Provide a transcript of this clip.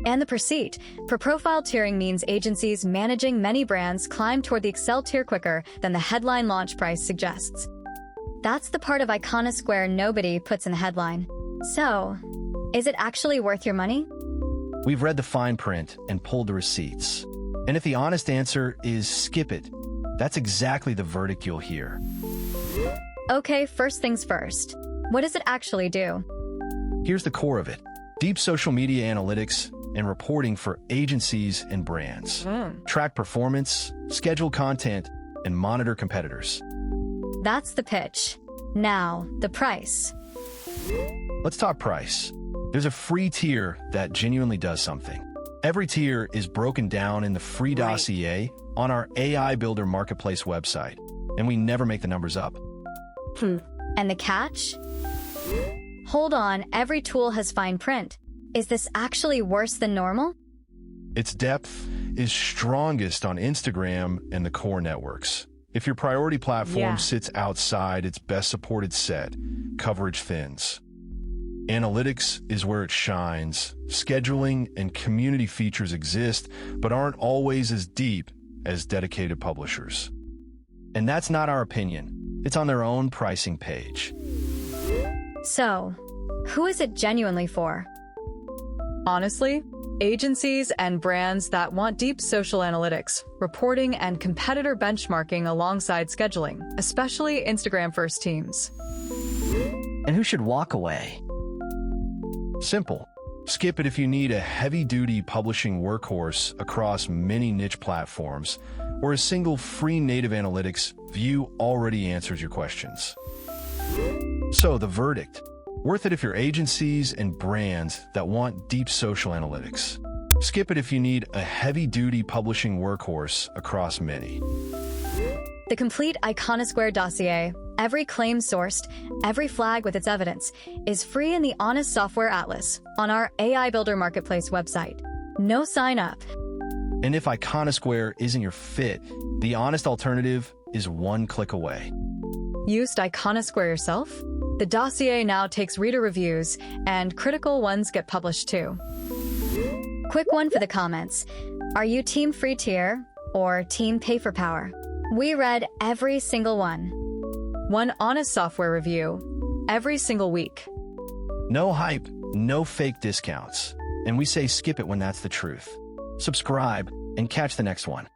And the pursuit. For profile tiering means agencies managing many brands climb toward the Excel tier quicker than the headline launch price suggests. That's the part of Iconosquare nobody puts in the headline. So, is it actually worth your money? We've read the fine print and pulled the receipts. And if the honest answer is skip it, that's exactly the verdict you'll hear. Okay, first things first. What does it actually do? Here's the core of it. Deep social media analytics and reporting for agencies and brands. Track performance, schedule content, and monitor competitors. That's the pitch. Now, the price. Let's talk price. There's a free tier that genuinely does something. Every tier is broken down in the free dossier on our AIBuilder marketplace website, and we never make the numbers up. And the catch? Hold on, every tool has fine print. Is this actually worse than normal? Its depth is strongest on Instagram and the core networks. If your priority platform sits outside its best supported set, coverage thins. Analytics is where it shines. Scheduling and community features exist, but aren't always as deep as dedicated publishers. And that's not our opinion. It's on their own pricing page. So, who is it genuinely for? Honestly, agencies and brands that want deep social analytics, reporting, and competitor benchmarking alongside scheduling, especially Instagram-first teams. And who should walk away? Simple. Skip it if you need a heavy-duty publishing workhorse across many niche platforms, or a single free native analytics view already answers your questions. So, the verdict. Worth it if you're agencies and brands that want deep social analytics. Skip it if you need a heavy-duty publishing workhorse across many. The complete Iconosquare dossier, every claim sourced, every flag with its evidence, is free in the Honest Software Atlas on our AIBuilder marketplace website. No sign up. And if Iconosquare isn't your fit, the honest alternative is one click away. Used Iconosquare yourself? The dossier now takes reader reviews, and critical ones get published too. Quick one for the comments. Are you team free tier or team pay for power? We read every single one. One honest software review every single week. No hype, no fake discounts. And we say skip it when that's the truth. Subscribe and catch the next one.